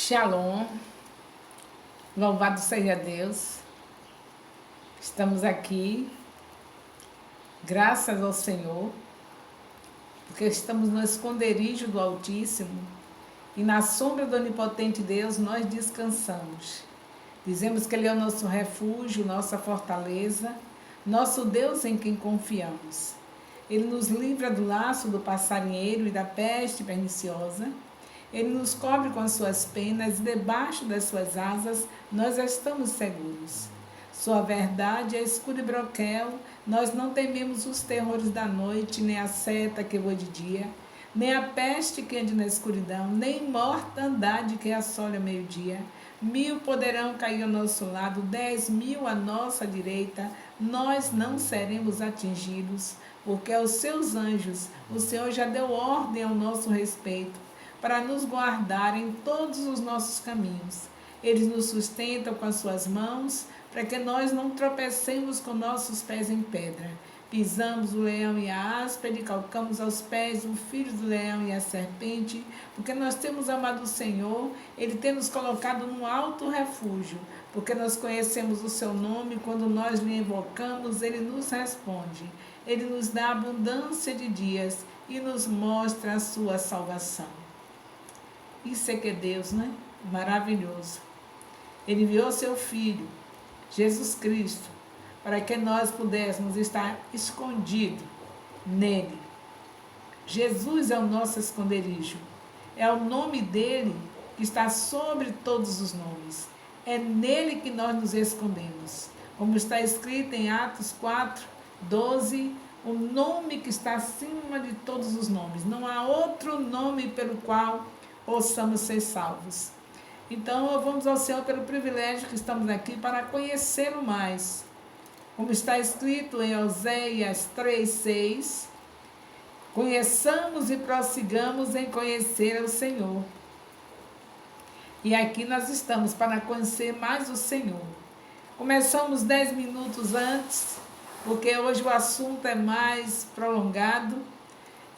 Shalom, louvado seja Deus. Estamos aqui, graças ao Senhor, porque estamos no esconderijo do Altíssimo e na sombra do Onipotente Deus nós descansamos. Dizemos que Ele é o nosso refúgio, nossa fortaleza, nosso Deus em quem confiamos. Ele nos livra do laço do passarinheiro e da peste perniciosa. Ele nos cobre com as suas penas e debaixo das suas asas nós estamos seguros. Sua verdade é escudo e broquel, nós não tememos os terrores da noite, nem a seta que voa de dia, nem a peste que ande na escuridão, nem mortandade que assole ao meio-dia. 1000 poderão cair ao nosso lado, 10.000 à nossa direita, nós não seremos atingidos, porque aos seus anjos o Senhor já deu ordem ao nosso respeito, para nos guardar em todos os nossos caminhos. Eles nos sustentam com as suas mãos, para que nós não tropecemos com nossos pés em pedra. Pisamos o leão e a áspide, calcamos aos pés o filho do leão e a serpente, porque nós temos amado o Senhor, Ele tem nos colocado num alto refúgio, porque nós conhecemos o seu nome, quando nós lhe invocamos, Ele nos responde. Ele nos dá abundância de dias e nos mostra a sua salvação. Isso é que é Deus, né? Maravilhoso. Ele enviou seu Filho, Jesus Cristo, para que nós pudéssemos estar escondidos nele. Jesus é o nosso esconderijo. É o nome dele que está sobre todos os nomes. É nele que nós nos escondemos. Como está escrito em Atos 4, 12, o nome que está acima de todos os nomes. Não há outro nome pelo qual possamos ser salvos. Então, vamos ao Senhor pelo privilégio que estamos aqui para conhecê-lo mais. Como está escrito em Oséias 3:6, conheçamos e prossigamos em conhecer o Senhor. E aqui nós estamos para conhecer mais o Senhor. Começamos 10 minutos antes, porque hoje o assunto é mais prolongado.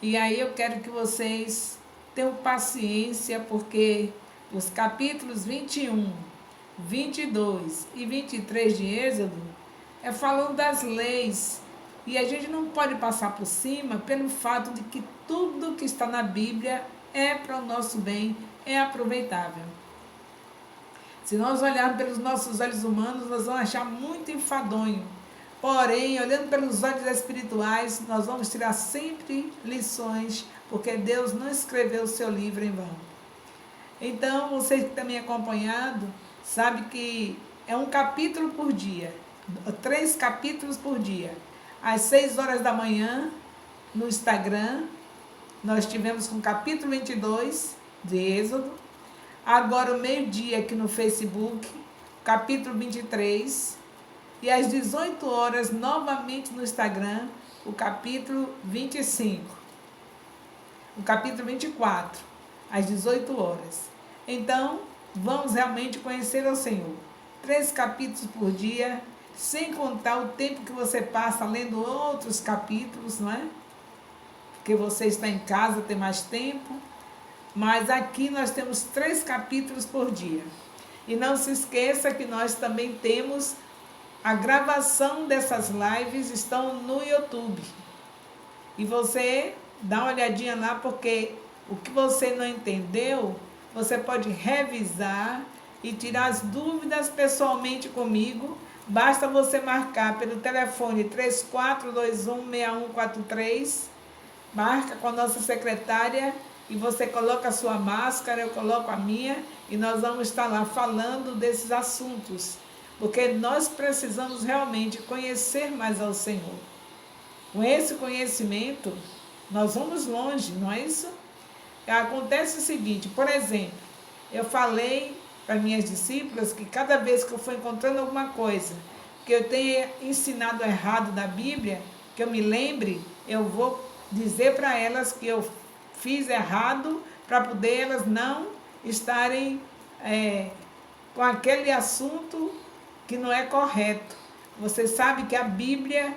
E aí eu quero que vocês tenham paciência, porque os capítulos 21, 22 e 23 de Êxodo é falando das leis. E a gente não pode passar por cima pelo fato de que tudo que está na Bíblia é para o nosso bem, é aproveitável. Se nós olharmos pelos nossos olhos humanos, nós vamos achar muito enfadonho. Porém, olhando pelos olhos espirituais, nós vamos tirar sempre lições, porque Deus não escreveu o seu livro em vão. Então, vocês que estão me acompanhando, sabe que é um capítulo por dia, 3 capítulos por dia. Às 6 horas da manhã, no Instagram, nós tivemos com o capítulo 22 de Êxodo. Agora, o meio-dia aqui no Facebook, capítulo 23. E às 18 horas, novamente no Instagram, o capítulo 25. O capítulo 24, às 18 horas. Então, vamos realmente conhecer o Senhor. 3 capítulos por dia, sem contar o tempo que você passa lendo outros capítulos, não é? Porque você está em casa, tem mais tempo. Mas aqui nós temos 3 capítulos por dia. E não se esqueça que nós também temos a gravação dessas lives, estão no YouTube. E você dá uma olhadinha lá, porque o que você não entendeu, você pode revisar e tirar as dúvidas pessoalmente comigo. Basta você marcar pelo telefone 34216143, marca com a nossa secretária e você coloca a sua máscara, eu coloco a minha, e nós vamos estar lá falando desses assuntos, porque nós precisamos realmente conhecer mais ao Senhor. Com esse conhecimento, nós vamos longe, não é isso? Acontece o seguinte, por exemplo, eu falei para minhas discípulas que cada vez que eu for encontrando alguma coisa que eu tenha ensinado errado da Bíblia, que eu me lembre, eu vou dizer para elas que eu fiz errado, para poder elas não estarem com aquele assunto que não é correto. Você sabe que a Bíblia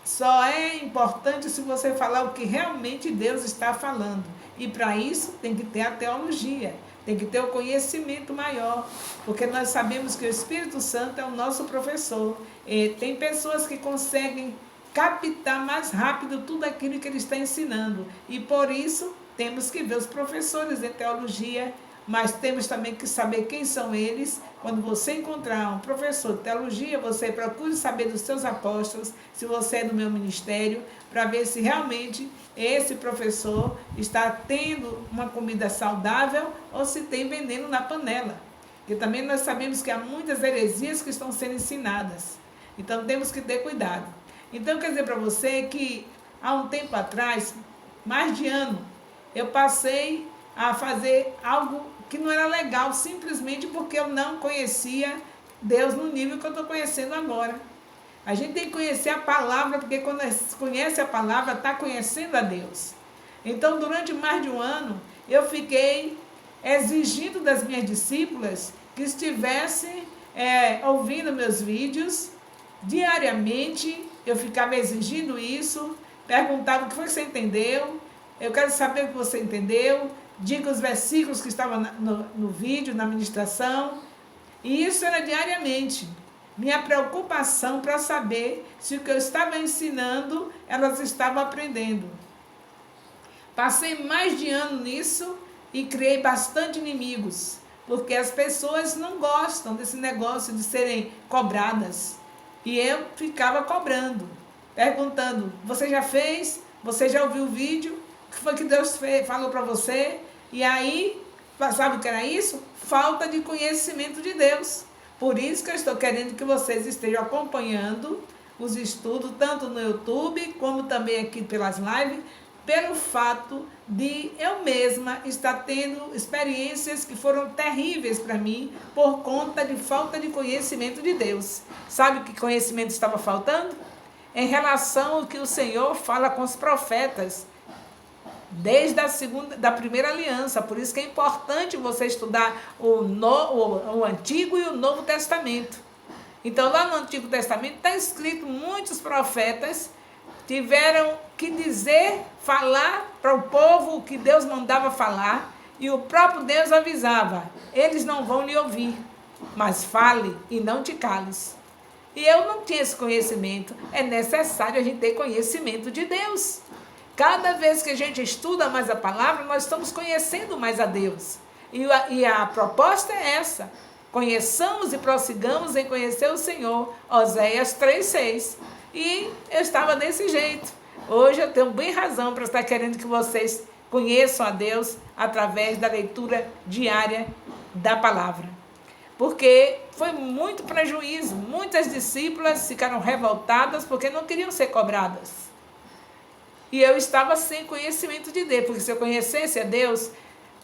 só é importante se você falar o que realmente Deus está falando. E para isso tem que ter a teologia, tem que ter o conhecimento maior, porque nós sabemos que o Espírito Santo é o nosso professor. E tem pessoas que conseguem captar mais rápido tudo aquilo que ele está ensinando. E por isso temos que ver os professores de teologia, mas temos também que saber quem são eles. Quando você encontrar um professor de teologia, você procure saber dos seus apóstolos, se você é do meu ministério, para ver se realmente esse professor está tendo uma comida saudável ou se tem veneno na panela. Porque também nós sabemos que há muitas heresias que estão sendo ensinadas. Então temos que ter cuidado. Então quer dizer para você que há um tempo atrás, mais de ano, eu passei a fazer algo que não era legal, simplesmente porque eu não conhecia Deus no nível que eu estou conhecendo agora. A gente tem que conhecer a palavra, porque quando conhece a palavra, está conhecendo a Deus. Então, durante mais de um ano, eu fiquei exigindo das minhas discípulas que estivessem ouvindo meus vídeos diariamente. Eu ficava exigindo isso, perguntava o que foi que você entendeu, eu quero saber o que você entendeu, diga os versículos que estavam no vídeo, na ministração. E isso era diariamente. Minha preocupação para saber se o que eu estava ensinando, elas estavam aprendendo. Passei mais de ano nisso e criei bastante inimigos, porque as pessoas não gostam desse negócio de serem cobradas. E eu ficava cobrando, perguntando, você já fez? Você já ouviu o vídeo? O que foi que Deus falou para você? E aí, sabe o que era isso? Falta de conhecimento de Deus. Por isso que eu estou querendo que vocês estejam acompanhando os estudos, tanto no YouTube, como também aqui pelas lives, pelo fato de eu mesma estar tendo experiências que foram terríveis para mim, por conta de falta de conhecimento de Deus. Sabe que conhecimento estava faltando? Em relação ao que o Senhor fala com os profetas, desde da primeira aliança. Por isso que é importante você estudar o Antigo e o Novo Testamento. Então, lá no Antigo Testamento está escrito, muitos profetas tiveram que dizer, falar para o povo o que Deus mandava falar, e o próprio Deus avisava, eles não vão lhe ouvir, mas fale e não te cales. E eu não tinha esse conhecimento. É necessário a gente ter conhecimento de Deus. Cada vez que a gente estuda mais a palavra, nós estamos conhecendo mais a Deus. E a proposta é essa. Conheçamos e prossigamos em conhecer o Senhor. Oséias 3:6. E eu estava desse jeito. Hoje eu tenho bem razão para estar querendo que vocês conheçam a Deus através da leitura diária da palavra. Porque foi muito prejuízo. Muitas discípulas ficaram revoltadas porque não queriam ser cobradas. E eu estava sem conhecimento de Deus, porque se eu conhecesse a Deus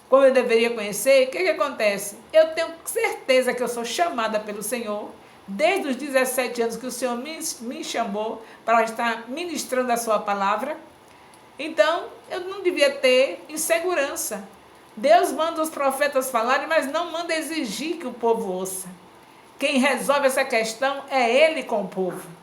como eu deveria conhecer, o que acontece? Eu tenho certeza que eu sou chamada pelo Senhor, desde os 17 anos que o Senhor me chamou para estar ministrando a sua palavra. Então, eu não devia ter insegurança. Deus manda os profetas falarem, mas não manda exigir que o povo ouça. Quem resolve essa questão é Ele com o povo.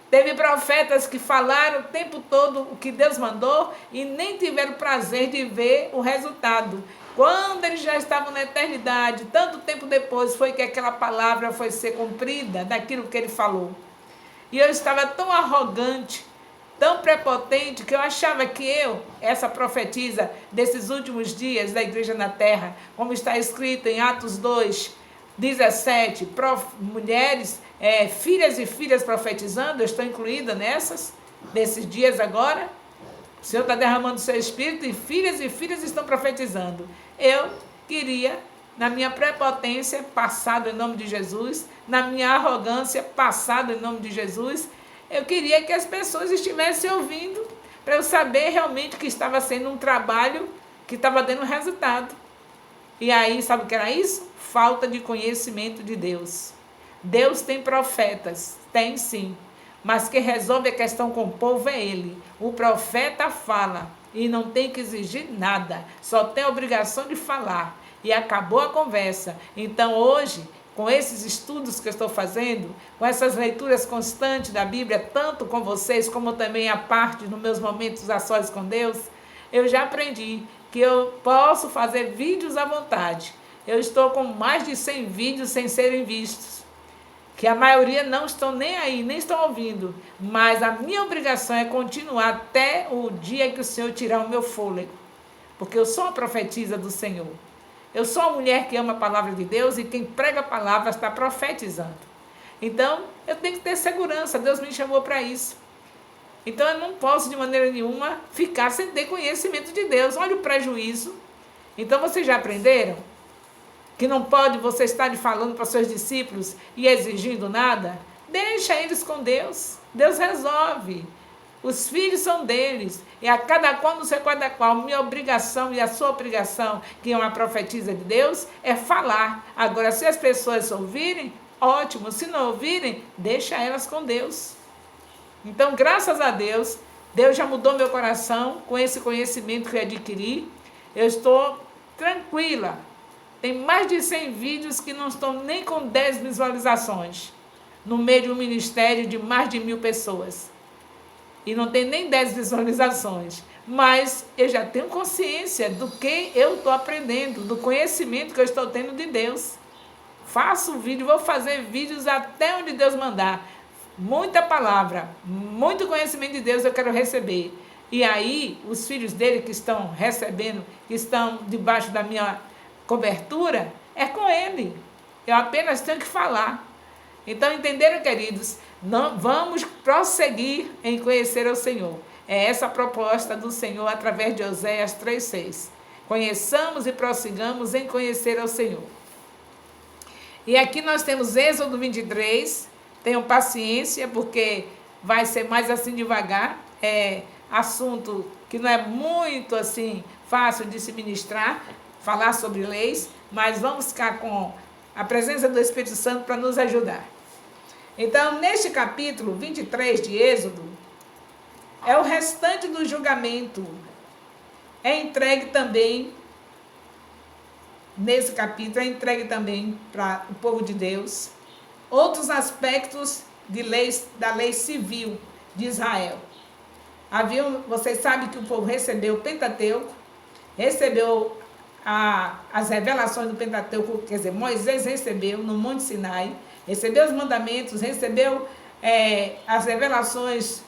Teve profetas que falaram o tempo todo o que Deus mandou e nem tiveram prazer de ver o resultado. Quando eles já estavam na eternidade, tanto tempo depois, foi que aquela palavra foi ser cumprida daquilo que ele falou. E eu estava tão arrogante, tão prepotente, que eu achava que eu, essa profetisa desses últimos dias da igreja na terra, como está escrito em Atos 2:17, mulheres, filhas e filhas profetizando, eu estou incluída nesses dias agora. O Senhor está derramando o seu espírito e filhas estão profetizando. Eu queria, na minha prepotência, passado em nome de Jesus, na minha arrogância, passado em nome de Jesus, eu queria que as pessoas estivessem ouvindo, para eu saber realmente que estava sendo um trabalho que estava dando resultado. E aí, sabe o que era isso? Falta de conhecimento de Deus. Deus tem profetas, tem sim, mas quem resolve a questão com o povo é Ele. O profeta fala e não tem que exigir nada, só tem a obrigação de falar. E acabou a conversa. Então hoje, com esses estudos que eu estou fazendo, com essas leituras constantes da Bíblia, tanto com vocês como também a parte nos meus momentos a sós com Deus, eu já aprendi que eu posso fazer vídeos à vontade. Eu estou com mais de 100 vídeos sem serem vistos, que a maioria não estão nem aí, nem estão ouvindo. Mas a minha obrigação é continuar até o dia que o Senhor tirar o meu fôlego. Porque eu sou uma profetisa do Senhor. Eu sou uma mulher que ama a palavra de Deus e quem prega a palavra está profetizando. Então, eu tenho que ter segurança. Deus me chamou para isso. Então, eu não posso de maneira nenhuma ficar sem ter conhecimento de Deus. Olha o prejuízo. Então, vocês já aprenderam? Que não pode você estar falando para seus discípulos e exigindo nada? Deixa eles com Deus. Deus resolve. Os filhos são deles. E a cada qual no seu cada qual. Minha obrigação e a sua obrigação, que é uma profetisa de Deus, é falar. Agora, se as pessoas ouvirem, ótimo. Se não ouvirem, deixa elas com Deus. Então, graças a Deus, Deus já mudou meu coração com esse conhecimento que eu adquiri. Eu estou tranquila. Tem mais de 100 vídeos que não estão nem com 10 visualizações, no meio de um ministério de mais de 1000 pessoas. E não tem nem 10 visualizações. Mas eu já tenho consciência do que eu estou aprendendo, do conhecimento que eu estou tendo de Deus. Faço vídeo, vou fazer vídeos até onde Deus mandar. Muita palavra, muito conhecimento de Deus eu quero receber. E aí, os filhos dele que estão recebendo, que estão debaixo da minha cobertura, é com ele. Eu apenas tenho que falar. Então, entenderam, queridos? Não, vamos prosseguir em conhecer o Senhor. É essa a proposta do Senhor através de Oséias 3,6. Conheçamos e prossigamos em conhecer ao Senhor. E aqui nós temos Êxodo 23. Tenham paciência, porque vai ser mais assim devagar. É assunto que não é muito assim fácil de se ministrar, falar sobre leis, mas vamos ficar com a presença do Espírito Santo para nos ajudar. Então, neste capítulo 23 de Êxodo, é o restante do julgamento. É entregue também, nesse capítulo, é entregue também para o povo de Deus, outros aspectos de leis, da lei civil de Israel. Vocês sabem que o povo recebeu o Pentateuco, recebeu as revelações do Pentateuco, quer dizer, Moisés recebeu no Monte Sinai, recebeu os mandamentos, recebeu as revelações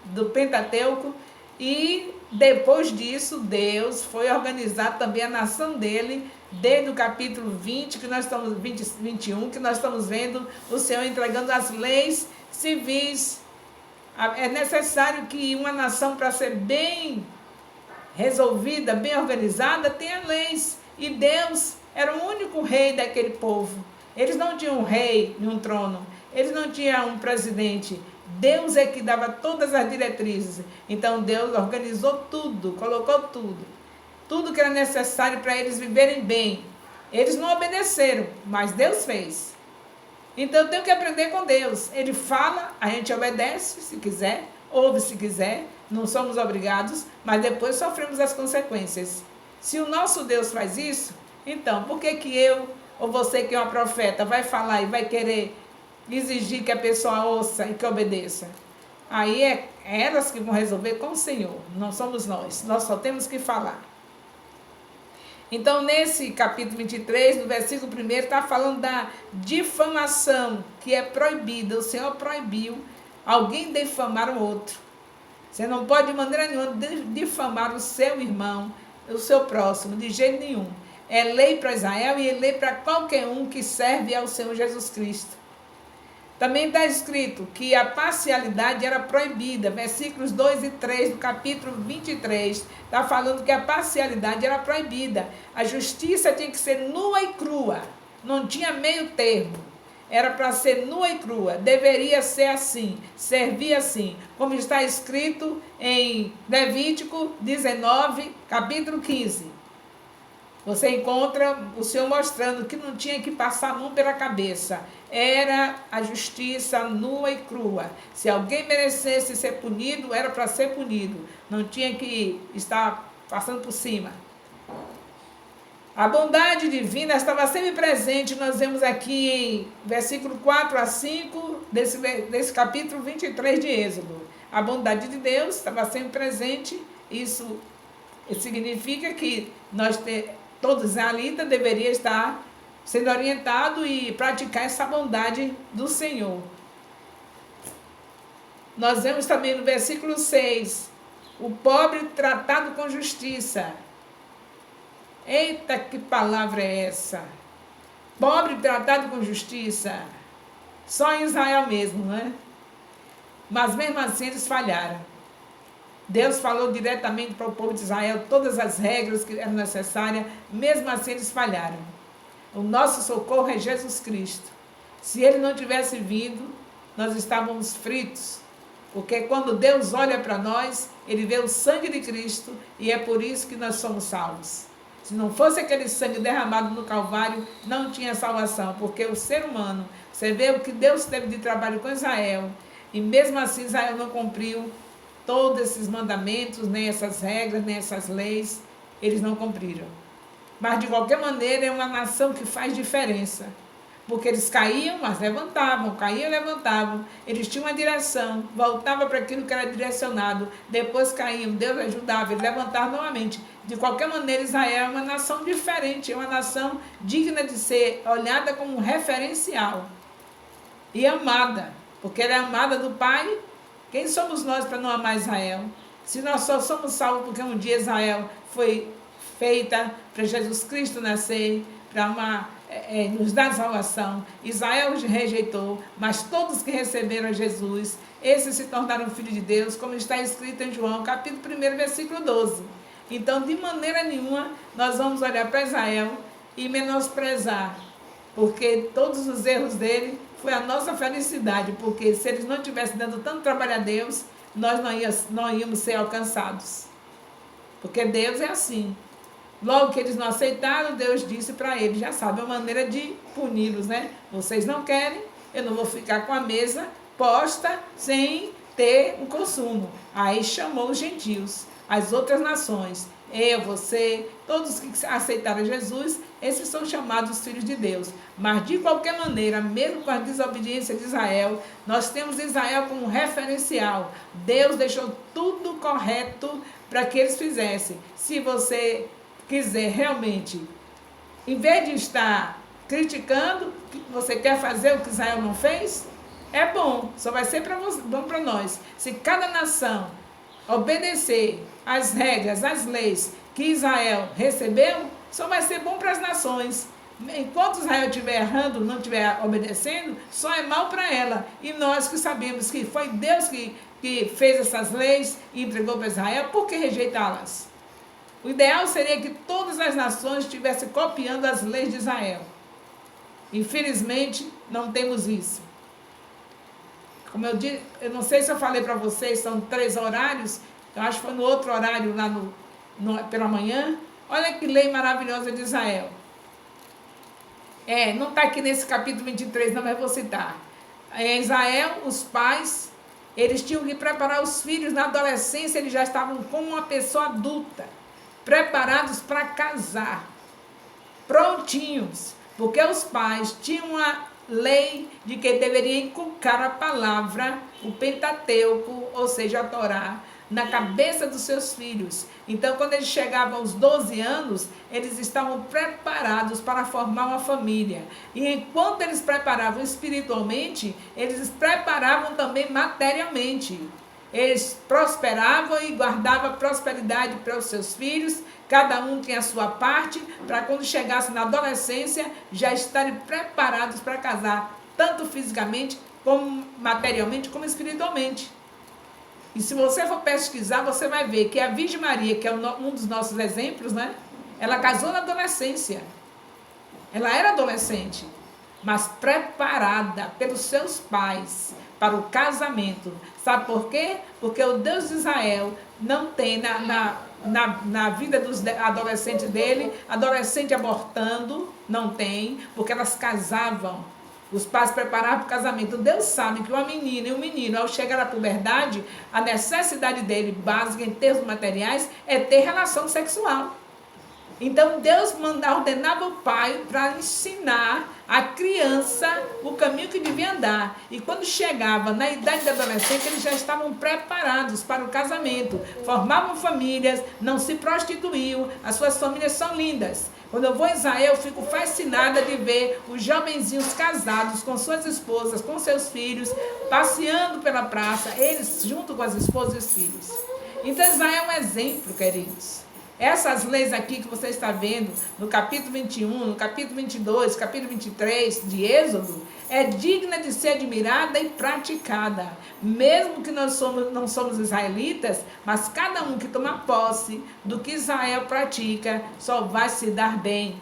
do Pentateuco, e depois disso Deus foi organizar também a nação dele, desde o capítulo 20, que nós estamos 21, que nós estamos vendo o Senhor entregando as leis civis. É necessário que uma nação, para ser bem resolvida, bem organizada, tenha leis. E Deus era o único rei daquele povo. Eles não tinham um rei em um trono, eles não tinham um presidente. Deus é que dava todas as diretrizes. Então Deus organizou tudo, colocou tudo que era necessário para eles viverem bem. Eles não obedeceram, mas Deus fez. Então eu tenho que aprender com Deus. Ele fala, a gente obedece se quiser, ouve se quiser, não somos obrigados, mas depois sofremos as consequências. Se o nosso Deus faz isso, então por que eu ou você que é uma profeta vai falar e vai querer exigir que a pessoa ouça e que obedeça? Aí é elas que vão resolver com o Senhor, não somos nós só temos que falar. Então, nesse capítulo 23, no versículo 1, está falando da difamação, que é proibida. O Senhor proibiu alguém difamar o outro. Você não pode, de maneira nenhuma, difamar o seu irmão, o seu próximo, de jeito nenhum. É lei para Israel e é lei para qualquer um que serve ao Senhor Jesus Cristo. Também está escrito que a parcialidade era proibida. Versículos 2 e 3 do capítulo 23. Está falando que a parcialidade era proibida. A justiça tinha que ser nua e crua. Não tinha meio termo. Era para ser nua e crua. Deveria ser assim. Servir assim. Como está escrito em Levítico 19, capítulo 15. Você encontra o Senhor mostrando que não tinha que passar a mão pela cabeça. Era a justiça nua e crua. Se alguém merecesse ser punido, era para ser punido. Não tinha que estar passando por cima. A bondade divina estava sempre presente. Nós vemos aqui em versículo 4 a 5 desse capítulo 23 de Êxodo. A bondade de Deus estava sempre presente. Isso Isso significa que todo israelita deveria estar sendo orientado e praticar essa bondade do Senhor. Nós vemos também no versículo 6, o pobre tratado com justiça. Eita, que palavra é essa? Pobre tratado com justiça. Só em Israel mesmo, né? Mas mesmo assim eles falharam. Deus falou diretamente para o povo de Israel todas as regras que eram necessárias, mesmo assim eles falharam. O nosso socorro é Jesus Cristo. Se ele não tivesse vindo, nós estávamos fritos. Porque quando Deus olha para nós, ele vê o sangue de Cristo e é por isso que nós somos salvos. Se não fosse aquele sangue derramado no Calvário, não tinha salvação, porque o ser humano, você vê o que Deus teve de trabalho com Israel, e mesmo assim Israel não cumpriu todos esses mandamentos, nem essas regras, nem essas leis, eles não cumpriram. Mas de qualquer maneira é uma nação que faz diferença. Porque eles caíam, mas levantavam, caíam e levantavam. Eles tinham uma direção, voltavam para aquilo que era direcionado. Depois caíam, Deus ajudava, eles levantavam novamente. De qualquer maneira, Israel é uma nação diferente, é uma nação digna de ser olhada como um referencial. E amada, porque ela é amada do Pai. Quem somos nós para não amar Israel? Se nós só somos salvos porque um dia Israel foi feita para Jesus Cristo nascer, para nos dar salvação. Israel rejeitou, mas todos que receberam Jesus, esses se tornaram filhos de Deus, como está escrito em João, capítulo 1, versículo 12. Então, de maneira nenhuma, nós vamos olhar para Israel e menosprezar, porque todos os erros dele foi a nossa felicidade, porque se eles não tivessem dando tanto trabalho a Deus, nós não íamos ser alcançados. Porque Deus é assim. Logo que eles não aceitaram, Deus disse para eles, já sabe a maneira de puni-los, né? Vocês não querem, eu não vou ficar com a mesa posta sem ter um consumo. Aí chamou os gentios, as outras nações, eu, você, todos que aceitaram Jesus, esses são chamados filhos de Deus. Mas de qualquer maneira, mesmo com a desobediência de Israel, nós temos Israel como referencial. Deus deixou tudo correto para que eles fizessem. Se você quiser realmente, em vez de estar criticando, você quer fazer o que Israel não fez, é bom, só vai ser bom para nós. Se cada nação obedecer às regras, às leis que Israel recebeu, só vai ser bom para as nações. Enquanto Israel estiver errando, não estiver obedecendo, só é mal para ela. E nós que sabemos que foi Deus que fez essas leis e entregou para Israel, por que rejeitá-las? O ideal seria que todas as nações estivessem copiando as leis de Israel. Infelizmente, não temos isso. Como eu disse, eu não sei se eu falei para vocês, são 3 horários, eu acho que foi no outro horário lá pela manhã. Olha que lei maravilhosa de Israel. Não está aqui nesse capítulo 23, não, mas eu vou citar. Em Israel, os pais, eles tinham que preparar os filhos na adolescência, eles já estavam como uma pessoa adulta, preparados para casar, prontinhos, porque os pais tinham a lei de que deveria inculcar a palavra, o Pentateuco, ou seja, a Torá, na cabeça dos seus filhos. Então, quando eles chegavam aos 12 anos, eles estavam preparados para formar uma família. E enquanto eles preparavam espiritualmente, eles preparavam também materialmente. Eles prosperavam e guardavam prosperidade para os seus filhos, cada um tinha a sua parte, para quando chegasse na adolescência, já estarem preparados para casar, tanto fisicamente, como materialmente, como espiritualmente. E se você for pesquisar, você vai ver que a Virgem Maria, que é um dos nossos exemplos, né? Ela casou na adolescência. Ela era adolescente, mas preparada pelos seus pais para o casamento. Sabe por quê? Porque o Deus de Israel não tem na vida dos adolescentes dele, adolescente abortando, não tem, porque elas casavam. Os pais preparavam para o casamento. Deus sabe que uma menina e um menino, ao chegar à puberdade, a necessidade dele, básica em termos materiais, é ter relação sexual. Então Deus ordenava o pai para ensinar a criança o caminho que devia andar. E quando chegava na idade da adolescência, eles já estavam preparados para o casamento. Formavam famílias, não se prostituíam, as suas famílias são lindas. Quando eu vou a Israel, eu fico fascinada de ver os jovenzinhos casados com suas esposas, com seus filhos, passeando pela praça, eles junto com as esposas e os filhos. Então Israel é um exemplo, queridos. Essas leis aqui que você está vendo, no capítulo 21, no capítulo 22, capítulo 23 de Êxodo, é digna de ser admirada e praticada. Mesmo que nós não somos israelitas, mas cada um que toma posse do que Israel pratica, só vai se dar bem.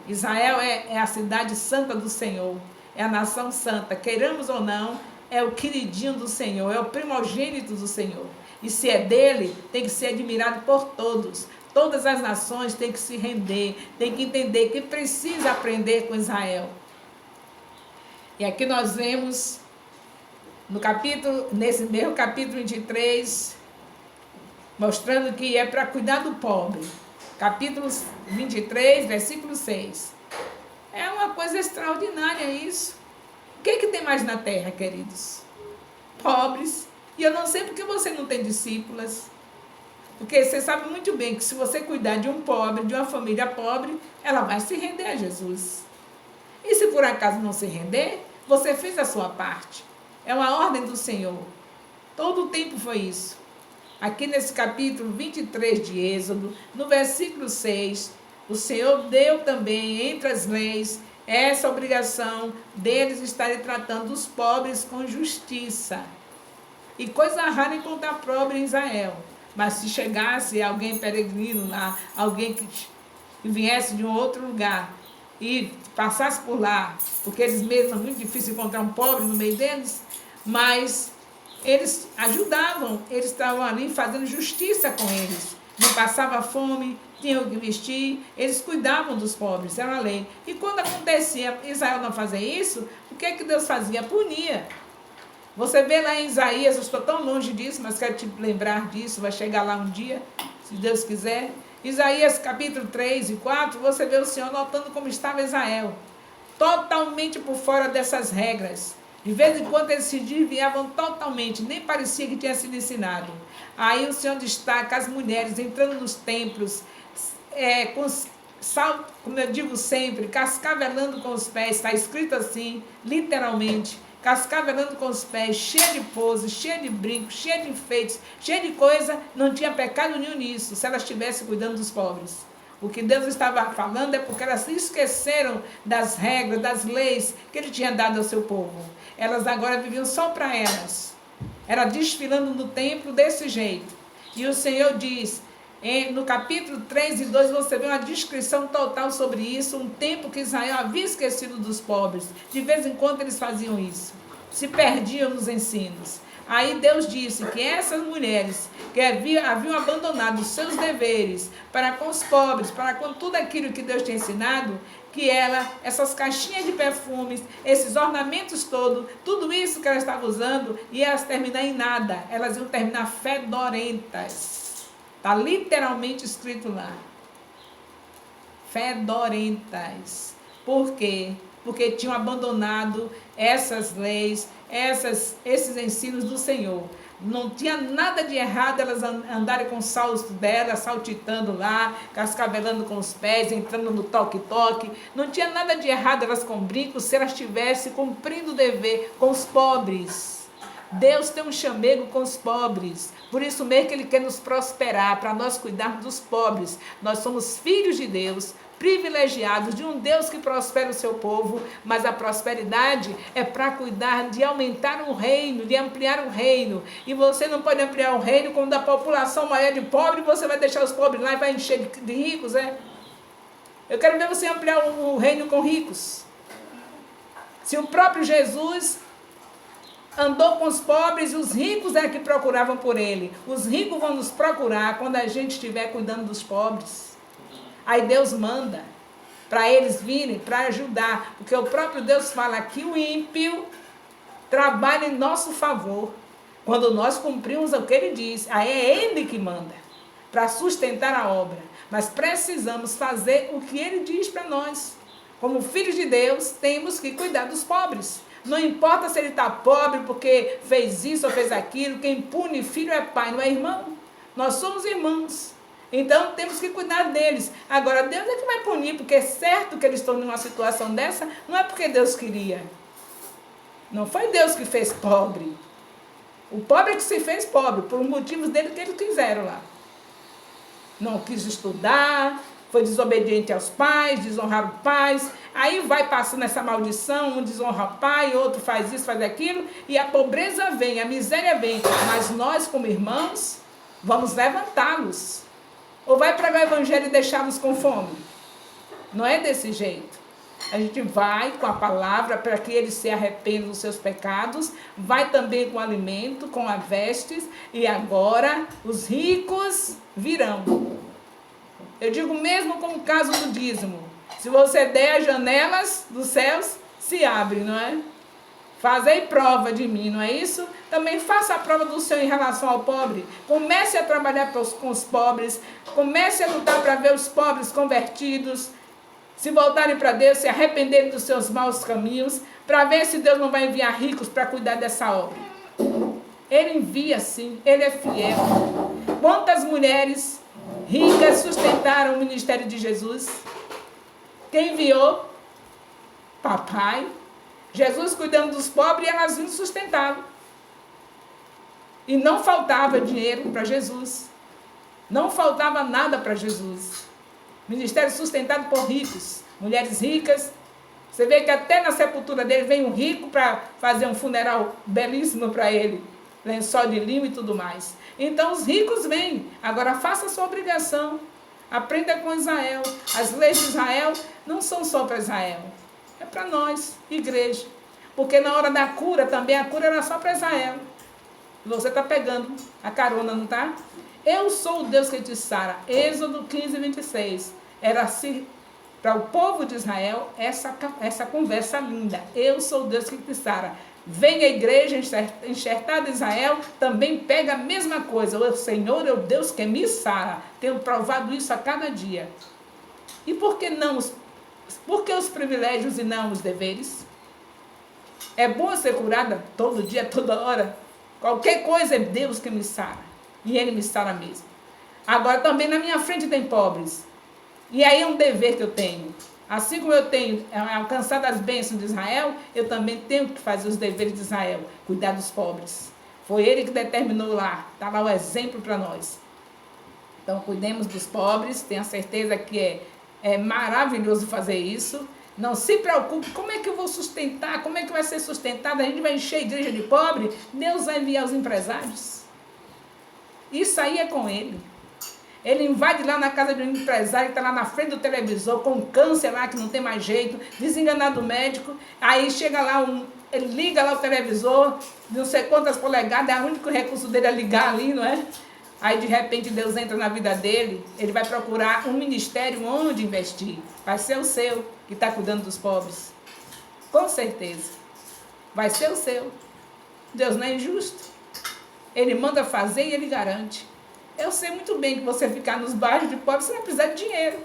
Israel é a cidade santa do Senhor, é a nação santa, queiramos ou não, é o queridinho do Senhor, é o primogênito do Senhor. E se é dele, tem que ser admirado por todos. Todas as nações têm que se render, têm que entender que precisa aprender com Israel. E aqui nós vemos, nesse mesmo capítulo 23, mostrando que é para cuidar do pobre. Capítulo 23, versículo 6. É uma coisa extraordinária isso. O que tem mais na terra, queridos? Pobres. E eu não sei porque você não tem discípulas. Porque você sabe muito bem que se você cuidar de um pobre, de uma família pobre, ela vai se render a Jesus. E se por acaso não se render, você fez a sua parte. É uma ordem do Senhor. Todo o tempo foi isso. Aqui nesse capítulo 23 de Êxodo, no versículo 6, o Senhor deu também entre as leis essa obrigação deles estarem tratando os pobres com justiça. E coisa rara encontrar pobre em Israel. Mas se chegasse alguém peregrino lá, alguém que viesse de um outro lugar e passasse por lá, porque eles mesmos é muito difícil encontrar um pobre no meio deles, mas eles ajudavam, eles estavam ali fazendo justiça com eles. Não passava fome, tinham que vestir, eles cuidavam dos pobres, era a lei. E quando acontecia Israel não fazer isso, o que Deus fazia? Punia. Você vê lá em Isaías, eu estou tão longe disso, mas quero te lembrar disso, vai chegar lá um dia, se Deus quiser. Isaías capítulo 3 e 4, você vê o Senhor notando como estava Israel, totalmente por fora dessas regras. De vez em quando eles se desviavam totalmente, nem parecia que tinha sido ensinado. Aí o Senhor destaca as mulheres entrando nos templos, com salto, como eu digo sempre, cascavelando com os pés, está escrito assim, literalmente. Cascavelando com os pés, cheia de poses, cheia de brincos, cheia de enfeites, cheia de coisa, não tinha pecado nenhum nisso, se elas estivessem cuidando dos pobres. O que Deus estava falando é porque elas se esqueceram das regras, das leis que Ele tinha dado ao seu povo. Elas agora viviam só para elas. Era desfilando no templo desse jeito. E o Senhor diz, no capítulo 3 e 2, você vê uma descrição total sobre isso, um tempo que Israel havia esquecido dos pobres. De vez em quando eles faziam isso, se perdiam nos ensinos. Aí Deus disse que essas mulheres que haviam abandonado os seus deveres para com os pobres, para com tudo aquilo que Deus tinha ensinado, que essas caixinhas de perfumes, esses ornamentos todos, tudo isso que elas estavam usando, ia terminar em nada. Elas iam terminar fedorentas. Está literalmente escrito lá. Fedorentas. Por quê? Porque tinham abandonado essas leis, esses ensinos do Senhor. Não tinha nada de errado elas andarem com o salto delas, saltitando lá, cascavelando com os pés, entrando no toque-toque. Não tinha nada de errado elas com brincos, se elas estivessem cumprindo o dever com os pobres. Deus tem um chamego com os pobres, por isso mesmo que Ele quer nos prosperar, para nós cuidarmos dos pobres. Nós somos filhos de Deus, privilegiados de um Deus que prospera o seu povo, mas a prosperidade é para cuidar de aumentar o reino, de ampliar o reino. E você não pode ampliar o reino quando a população maior de pobres, você vai deixar os pobres lá e vai encher de ricos, Eu quero ver você ampliar o reino com ricos. Se o próprio Jesus andou com os pobres, os ricos é que procuravam por ele. Os ricos vão nos procurar quando a gente estiver cuidando dos pobres. Aí Deus manda para eles virem, para ajudar. Porque o próprio Deus fala que o ímpio trabalha em nosso favor. Quando nós cumprimos o que Ele diz, aí é Ele que manda. para sustentar a obra. Mas precisamos fazer o que ele diz para nós. Como filhos de Deus, temos que cuidar dos pobres. Não importa se ele está pobre porque fez isso ou fez aquilo. Quem pune filho é pai, não é irmão? Nós somos irmãos. Então temos que cuidar deles. Agora, Deus é que vai punir, porque é certo que eles estão numa situação dessa, não é porque Deus queria. Não foi Deus que fez pobre. O pobre é que se fez pobre, por motivos dele que eles quiseram lá. Não quis estudar, foi desobediente aos pais, desonrar os pais. Aí vai passando essa maldição, um desonra o pai, outro faz isso, faz aquilo, e a pobreza vem, a miséria vem. Mas nós, como irmãos, vamos levantá-los. Ou vai pregar o evangelho e deixá-los com fome? Não é desse jeito. A gente vai com a palavra para que eles se arrependam dos seus pecados, vai também com alimento, com a vestes, e agora os ricos virão. Eu digo mesmo com o caso do dízimo. Se você der as janelas dos céus, se abrem, não é? Fazei prova de mim, não é isso? Também faça a prova do Senhor em relação ao pobre. Comece a trabalhar com os pobres. Comece a lutar para ver os pobres convertidos, se voltarem para Deus, se arrependerem dos seus maus caminhos, para ver se Deus não vai enviar ricos para cuidar dessa obra. Ele envia sim, ele é fiel. Quantas mulheres ricas sustentaram o ministério de Jesus? Quem enviou? Papai. Jesus cuidando dos pobres e elas vindo sustentá-lo. E não faltava dinheiro para Jesus. Não faltava nada para Jesus. Ministério sustentado por ricos, mulheres ricas. Você vê que até na sepultura dele vem um rico para fazer um funeral belíssimo para ele. Lençol de linho e tudo mais. Então os ricos vêm. Agora faça a sua obrigação. Aprenda com Israel. As leis de Israel não são só para Israel. É para nós, igreja. Porque na hora da cura também, a cura era só para Israel. Você está pegando a carona, não está? Eu sou o Deus que te sara. Êxodo 15, 26. Era assim, para o povo de Israel, essa conversa linda. Eu sou o Deus que te sara. Vem a igreja enxertada de Israel, também pega a mesma coisa. O Senhor é o Deus que me sara. Tenho provado isso a cada dia. E por que não por que os privilégios e não os deveres? É bom ser curada todo dia, toda hora. Qualquer coisa é Deus que me sara. E Ele me sara mesmo. Agora também na minha frente tem pobres. E aí é um dever que eu tenho. Assim como eu tenho alcançado as bênçãos de Israel, eu também tenho que fazer os deveres de Israel. Cuidar dos pobres. Foi Ele que determinou lá. Está lá o exemplo para nós. Então cuidemos dos pobres. Tenha certeza que é maravilhoso fazer isso. Não se preocupe, como é que eu vou sustentar? Como é que vai ser sustentado? A gente vai encher a igreja de pobre? Deus vai enviar os empresários. Isso aí é com ele. Ele invade lá na casa de um empresário que está lá na frente do televisor, com câncer lá que não tem mais jeito, desenganado do médico. Aí chega lá, ele liga lá o televisor, não sei quantas polegadas, é o único recurso dele é ligar ali, não é? Aí de repente Deus entra na vida dele, ele vai procurar um ministério onde investir. Vai ser o seu, que está cuidando dos pobres. Com certeza. Vai ser o seu. Deus não é injusto. Ele manda fazer e ele garante. Eu sei muito bem que você ficar nos bairros de pobres, você vai precisar de dinheiro.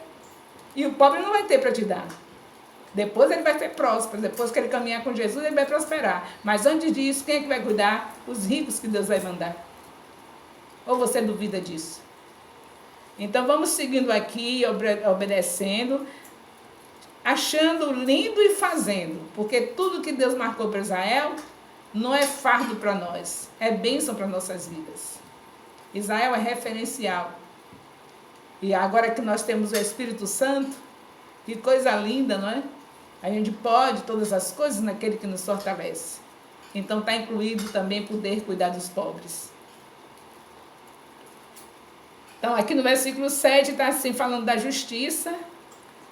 E o pobre não vai ter para te dar. Depois ele vai ser próspero. Depois que ele caminhar com Jesus, ele vai prosperar. Mas antes disso, quem é que vai cuidar? Os ricos que Deus vai mandar. Ou você duvida disso? Então vamos seguindo aqui, obedecendo, achando lindo e fazendo. Porque tudo que Deus marcou para Israel não é fardo para nós. É bênção para nossas vidas. Israel é referencial. E agora que nós temos o Espírito Santo, que coisa linda, não é? A gente pode todas as coisas naquele que nos fortalece. Então está incluído também poder cuidar dos pobres. Então aqui no versículo 7 está assim falando da justiça.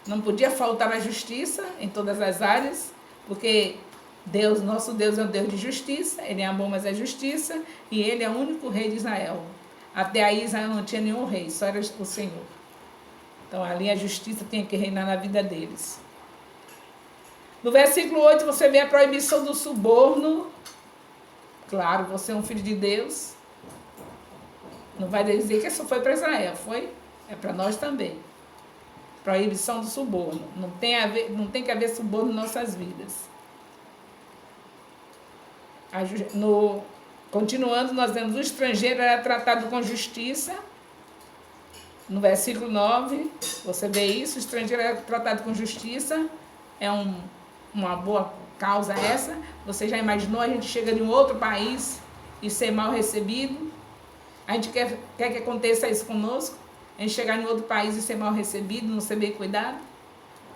Não podia faltar a justiça em todas as áreas, porque Deus, nosso Deus é um Deus de justiça, Ele é amor, mas é justiça, e Ele é o único rei de Israel. Até aí Israel não tinha nenhum rei, só era o Senhor. Então ali a justiça tinha que reinar na vida deles. No versículo 8 você vê a proibição do suborno. Claro, você é um filho de Deus. Não vai dizer que só foi para Israel, foi? É para nós também. Proibição do suborno. Não tem que haver suborno em nossas vidas. Continuando, nós vemos o estrangeiro era tratado com justiça. No versículo 9, você vê isso, o estrangeiro era tratado com justiça. É uma boa causa essa. Você já imaginou a gente chega em um outro país e ser mal recebido? A gente quer que aconteça isso conosco? A gente chegar em outro país e ser mal recebido, não ser bem cuidado?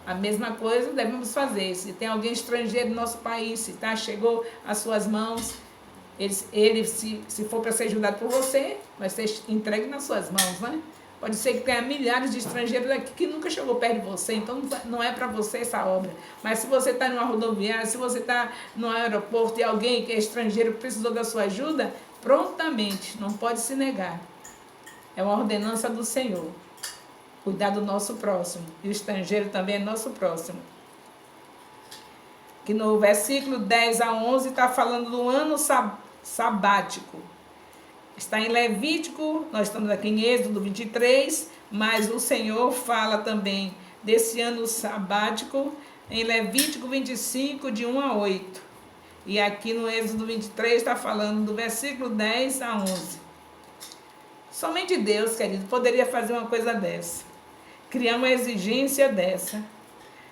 A mesma coisa devemos fazer. Se tem alguém estrangeiro no nosso país, se chegou às suas mãos, ele se for para ser ajudado por você, vai ser entregue nas suas mãos, né? Pode ser que tenha milhares de estrangeiros aqui que nunca chegou perto de você, então não é para você essa obra. Mas se você está numa rodoviária, se você está no aeroporto e alguém que é estrangeiro precisou da sua ajuda, prontamente, não pode se negar. É uma ordenança do Senhor. Cuidar do nosso próximo. E o estrangeiro também é nosso próximo. Que no versículo 10 a 11 está falando do ano sabático. Está em Levítico, nós estamos aqui em Êxodo 23, mas o Senhor fala também desse ano sabático em Levítico 25, de 1 a 8. E aqui no Êxodo 23 está falando do versículo 10 a 11. Somente Deus, querido, poderia fazer uma coisa dessa. Criar uma exigência dessa,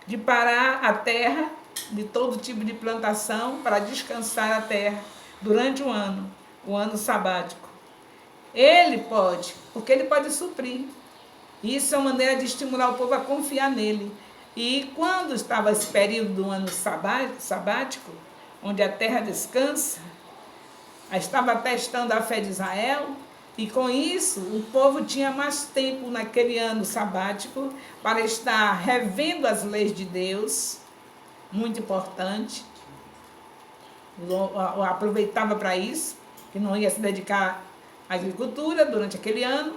de parar a terra de todo tipo de plantação para descansar a terra durante o ano sabático. Ele pode, porque ele pode suprir. Isso é uma maneira de estimular o povo a confiar nele. E quando estava esse período do ano sabático, onde a terra descansa, estava testando a fé de Israel, e com isso o povo tinha mais tempo naquele ano sabático para estar revendo as leis de Deus, muito importante. Aproveitava para isso, que não ia se dedicar à agricultura durante aquele ano.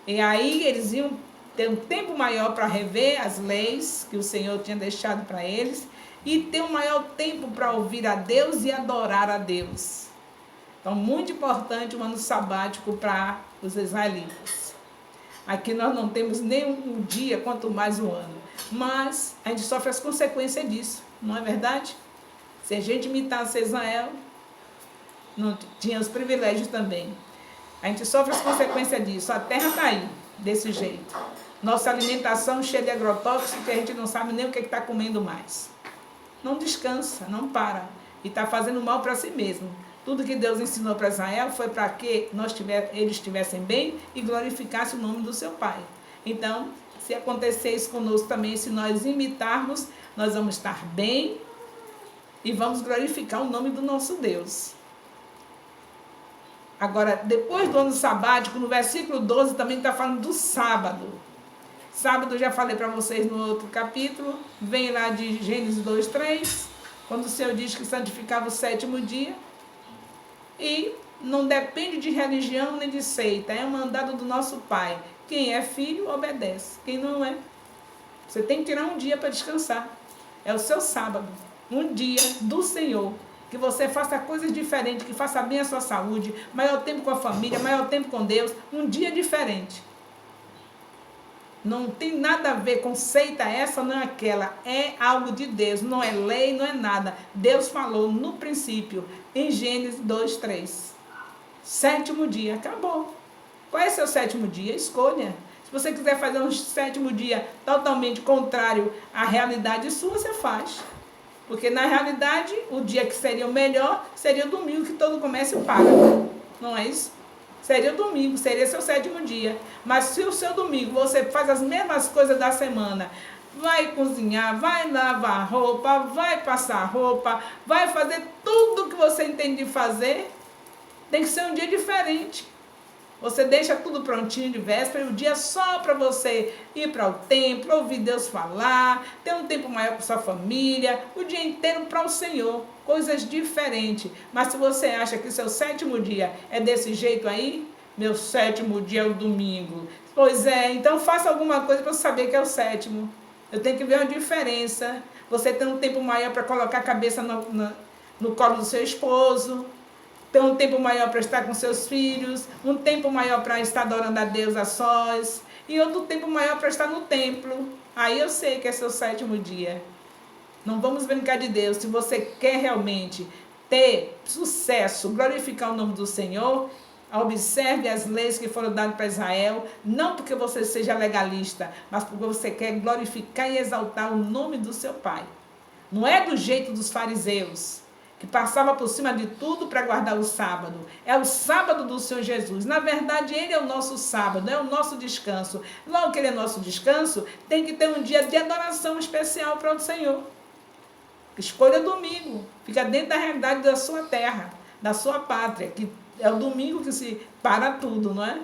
E aí eles iam ter um tempo maior para rever as leis que o Senhor tinha deixado para eles e ter um maior tempo para ouvir a Deus e adorar a Deus. Então, muito importante o ano sabático para os israelitas. Aqui nós não temos nem um dia, quanto mais um ano. Mas a gente sofre as consequências disso, não é verdade? Se a gente imitasse Israel, não tinha os privilégios também. A gente sofre as consequências disso. A terra está aí, desse jeito. Nossa alimentação cheia de agrotóxicos, que a gente não sabe nem o que está comendo mais. Não descansa, não para. E está fazendo mal para si mesmo. Tudo que Deus ensinou para Israel foi para que eles estivessem bem e glorificassem o nome do seu Pai. Então, se acontecer isso conosco também, se nós imitarmos, nós vamos estar bem e vamos glorificar o nome do nosso Deus. Agora, depois do ano sabático, no versículo 12 também está falando do sábado. Sábado, já falei para vocês no outro capítulo, vem lá de Gênesis 2:3, quando o Senhor diz que santificava o sétimo dia. E não depende de religião nem de seita, é um mandado do nosso Pai. Quem é filho, obedece. Quem não é, você tem que tirar um dia para descansar. É o seu sábado, um dia do Senhor. Que você faça coisas diferentes, que faça bem a sua saúde, maior tempo com a família, maior tempo com Deus, um dia diferente. Não tem nada a ver com seita essa ou não aquela, é algo de Deus, não é lei, não é nada. Deus falou no princípio, em Gênesis 2:3. Sétimo dia, acabou. Qual é seu sétimo dia? Escolha. Se você quiser fazer um sétimo dia totalmente contrário à realidade sua, você faz. Porque na realidade, o dia que seria o melhor, seria o domingo, que todo comércio para. Não é isso? Seria o domingo, seria seu sétimo dia. Mas se o seu domingo você faz as mesmas coisas da semana, vai cozinhar, vai lavar roupa, vai passar roupa, vai fazer tudo o que você entende de fazer, tem que ser um dia diferente. Você deixa tudo prontinho de véspera, o dia só para você ir para o templo, ouvir Deus falar, ter um tempo maior com sua família, o dia inteiro para o Senhor, coisas diferentes. Mas se você acha que o seu sétimo dia é desse jeito aí, meu sétimo dia é o domingo. Pois é, então faça alguma coisa para saber que é o sétimo. Eu tenho que ver uma diferença. Você tem um tempo maior para colocar a cabeça no colo do seu esposo, ter um tempo maior para estar com seus filhos, um tempo maior para estar adorando a Deus a sós, e outro tempo maior para estar no templo. Aí eu sei que é seu 7º dia. Não vamos brincar de Deus. Se você quer realmente ter sucesso, glorificar o nome do Senhor, observe as leis que foram dadas para Israel, não porque você seja legalista, mas porque você quer glorificar e exaltar o nome do seu Pai. Não é do jeito dos fariseus, que passava por cima de tudo para guardar o sábado. É o sábado do Senhor Jesus. Na verdade, Ele é o nosso sábado, é o nosso descanso. Logo que Ele é nosso descanso, tem que ter um dia de adoração especial para o Senhor. Escolha domingo. Fica dentro da realidade da sua terra, da sua pátria, que é o domingo que se para tudo, não é?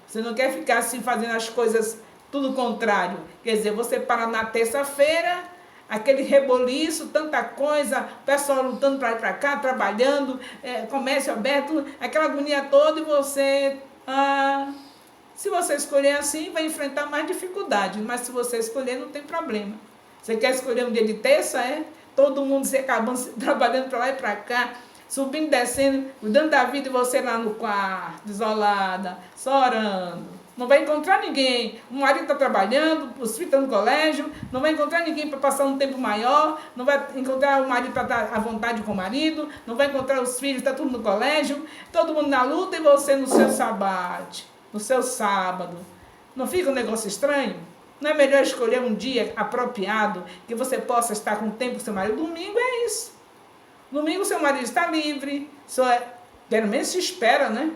Você não quer ficar assim fazendo as coisas tudo contrário. Quer dizer, você para na terça-feira, aquele reboliço, tanta coisa, o pessoal lutando para ir para cá, trabalhando, comércio aberto, aquela agonia toda, e você, se você escolher assim, vai enfrentar mais dificuldade, mas se você escolher, não tem problema. Você quer escolher um dia de terça, todo mundo se acabando, trabalhando para lá e para cá, subindo, descendo, cuidando da vida, e você lá no quarto, isolada, só orando. Não vai encontrar ninguém. O marido está trabalhando, os filhos estão no colégio, não vai encontrar ninguém para passar um tempo maior, não vai encontrar o marido para estar à vontade com o marido, não vai encontrar os filhos, está tudo no colégio, todo mundo na luta e você no seu sabate, no seu sábado. Não fica um negócio estranho? Não é melhor escolher um dia apropriado, que você possa estar com o tempo com seu marido? Domingo é isso. Domingo seu marido está livre, pelo menos se espera, né?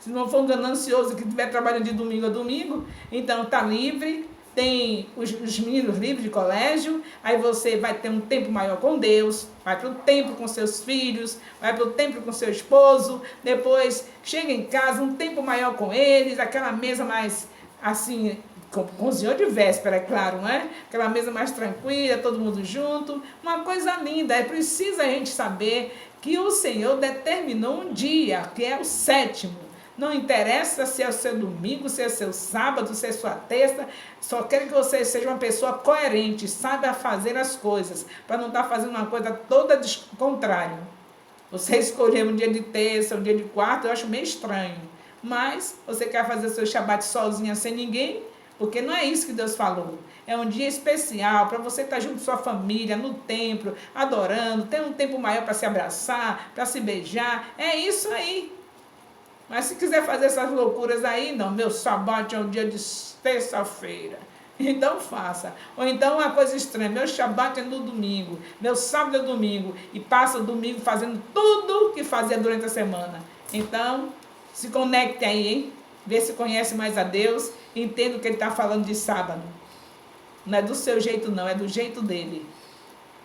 Se não for um ganancioso que estiver trabalhando de domingo a domingo, então está livre, tem os meninos livres de colégio, aí você vai ter um tempo maior com Deus, vai para o templo com seus filhos, vai para o templo com seu esposo, depois chega em casa, um tempo maior com eles, aquela mesa mais assim, com o senhor de véspera, é claro, não é? Aquela mesa mais tranquila, todo mundo junto, uma coisa linda. É preciso a gente saber que o Senhor determinou um dia, que é o 7º. Não interessa se é o seu domingo, se é o seu sábado, se é a sua terça, só quero que você seja uma pessoa coerente, saiba fazer as coisas, para não estar fazendo uma coisa toda contrária. Você escolher um dia de terça, um dia de quarta, eu acho meio estranho. Mas você quer fazer seu Shabat sozinha, sem ninguém? Porque não é isso que Deus falou. É um dia especial para você estar junto com sua família, no templo, adorando, ter um tempo maior para se abraçar, para se beijar. É isso aí. Mas se quiser fazer essas loucuras aí, não, meu Shabat é um dia de terça-feira. Então faça. Ou então uma coisa estranha, meu Shabat é no domingo, meu sábado é domingo, e passa o domingo fazendo tudo que fazia durante a semana. Então, se conecte aí, hein? Vê se conhece mais a Deus, entenda o que Ele está falando de sábado. Não é do seu jeito não, é do jeito dele.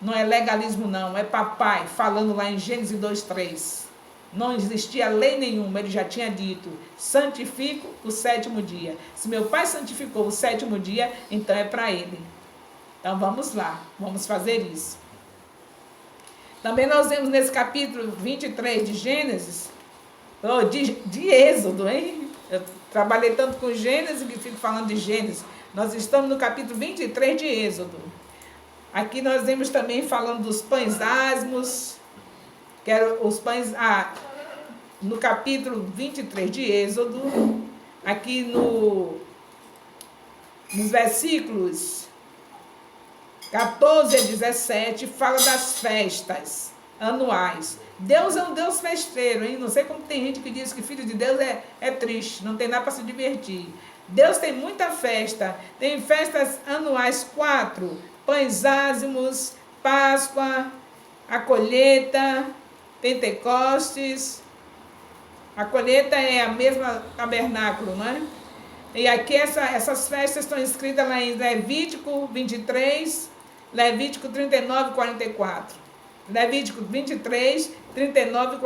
Não é legalismo não, é papai falando lá em Gênesis 2:3. Não existia lei nenhuma, ele já tinha dito, santifico o 7º dia. Se meu pai santificou o 7º dia, então é para ele. Então vamos lá, vamos fazer isso. Também nós vemos nesse capítulo 23 de Gênesis, de Êxodo, hein? Eu trabalhei tanto com Gênesis que fico falando de Gênesis. Nós estamos no capítulo 23 de Êxodo. Aqui nós vemos também falando dos pães asmos, que eram os pães... no capítulo 23 de Êxodo, aqui nos versículos 14 a 17, fala das festas anuais. Deus é um Deus festeiro, hein? Não sei como tem gente que diz que filho de Deus é triste, não tem nada para se divertir. Deus tem muita festa, tem festas anuais 4, pães ázimos, Páscoa, a colheita, Pentecostes. A colheita é a mesma tabernáculo, não é? E aqui essas festas estão escritas lá em Levítico 23, Levítico 39 e 44. Levítico 23, 39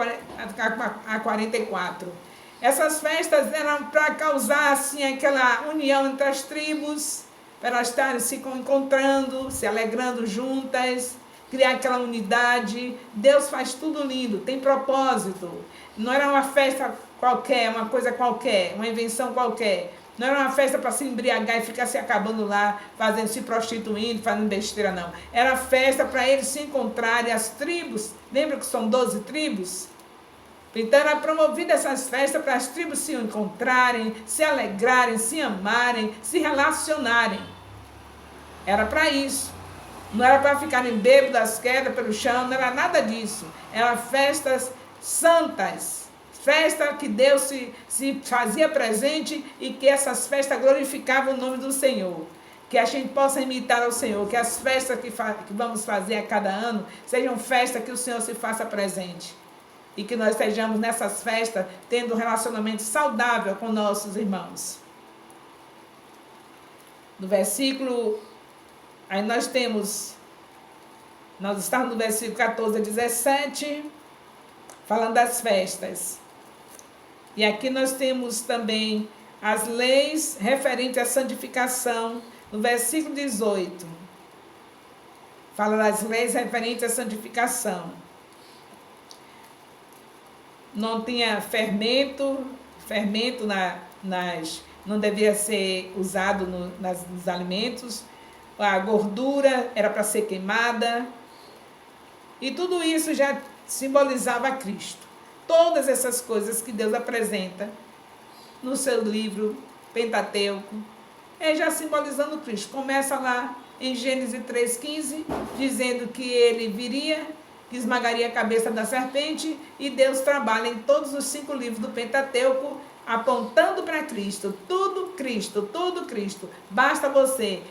a 44. Essas festas eram para causar assim, aquela união entre as tribos, para elas estarem se encontrando, se alegrando juntas, criar aquela unidade. Deus faz tudo lindo, tem propósito. Não era uma festa qualquer, uma coisa qualquer, uma invenção qualquer. Não era uma festa para se embriagar e ficar se acabando lá, se prostituindo, fazendo besteira, não. Era festa para eles se encontrarem, as tribos. Lembra que são 12 tribos? Então era promovida essas festas para as tribos se encontrarem, se alegrarem, se amarem, se relacionarem. Era para isso. Não era para ficarem bêbadas, quedas pelo chão, não era nada disso. Eram festas santas. Festa que Deus se fazia presente e que essas festas glorificavam o nome do Senhor. Que a gente possa imitar ao Senhor, que as festas que vamos fazer a cada ano sejam festas que o Senhor se faça presente. E que nós estejamos nessas festas tendo um relacionamento saudável com nossos irmãos. No versículo, aí nós estamos no versículo 14 a 17, falando das festas. E aqui nós temos também as leis referentes à santificação, no versículo 18. Fala das leis referentes à santificação. Não tinha fermento não devia ser usado nos alimentos, a gordura era para ser queimada, e tudo isso já simbolizava Cristo. Todas essas coisas que Deus apresenta no seu livro Pentateuco, é já simbolizando Cristo. Começa lá em Gênesis 3,15, dizendo que ele viria, que esmagaria a cabeça da serpente, e Deus trabalha em todos os 5 livros do Pentateuco, apontando para Cristo. Tudo Cristo, tudo Cristo. Basta você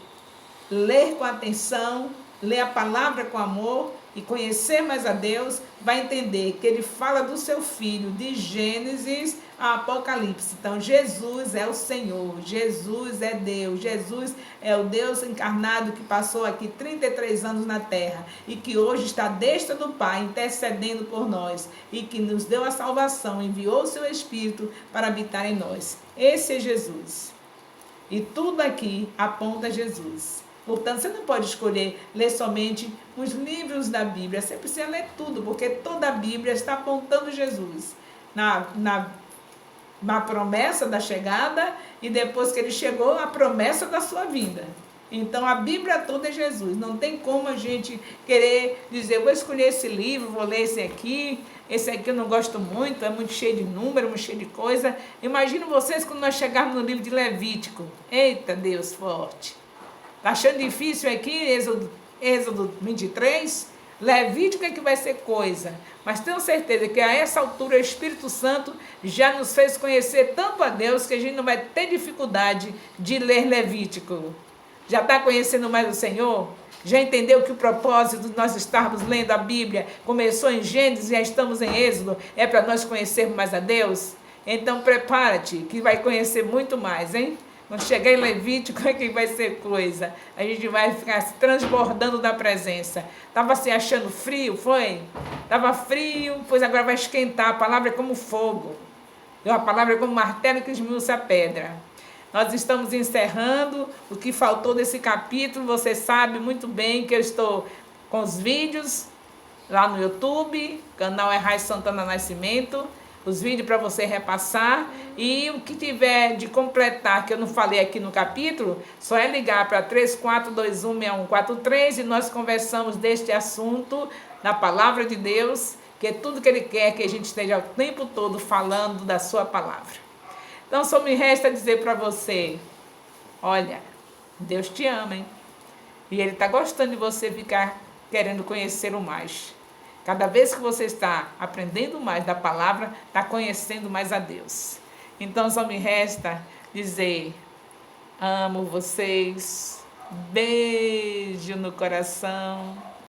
ler com atenção, ler a palavra com amor e conhecer mais a Deus, vai entender que ele fala do seu Filho, de Gênesis a Apocalipse. Então, Jesus é o Senhor, Jesus é Deus, Jesus é o Deus encarnado que passou aqui 33 anos na terra e que hoje está à destra do Pai, intercedendo por nós e que nos deu a salvação, enviou o seu Espírito para habitar em nós. Esse é Jesus. E tudo aqui aponta a Jesus. Portanto, você não pode escolher ler somente os livros da Bíblia. Você precisa ler tudo, porque toda a Bíblia está apontando Jesus. Na promessa da chegada e depois que ele chegou, a promessa da sua vinda. Então, a Bíblia toda é Jesus. Não tem como a gente querer dizer, vou escolher esse livro, vou ler esse aqui eu não gosto muito, é muito cheio de número, muito cheio de coisa. Imagino vocês quando nós chegarmos no livro de Levítico. Eita, Deus forte! Está achando difícil aqui, Êxodo 23? Levítico é que vai ser coisa. Mas tenho certeza que a essa altura o Espírito Santo já nos fez conhecer tanto a Deus que a gente não vai ter dificuldade de ler Levítico. Já está conhecendo mais o Senhor? Já entendeu que o propósito de nós estarmos lendo a Bíblia começou em Gênesis e já estamos em Êxodo? É para nós conhecermos mais a Deus? Então prepara-te que vai conhecer muito mais, hein? Quando chegar em Levítico é que vai ser coisa. A gente vai ficar se transbordando da presença. Estava se achando frio, foi? Estava frio, pois agora vai esquentar. A palavra é como fogo. A palavra é como martelo que esmiuça a pedra. Nós estamos encerrando o que faltou desse capítulo. Você sabe muito bem que eu estou com os vídeos lá no YouTube. Canal é Raiz Santana Nascimento. Os vídeos para você repassar, e o que tiver de completar, que eu não falei aqui no capítulo, só é ligar para 34216143 e nós conversamos deste assunto na palavra de Deus, que é tudo que Ele quer que a gente esteja o tempo todo falando da sua palavra. Então só me resta dizer para você, olha, Deus te ama, hein? E Ele está gostando de você ficar querendo conhecer o mais. Cada vez que você está aprendendo mais da palavra, está conhecendo mais a Deus. Então só me resta dizer, amo vocês, beijo no coração.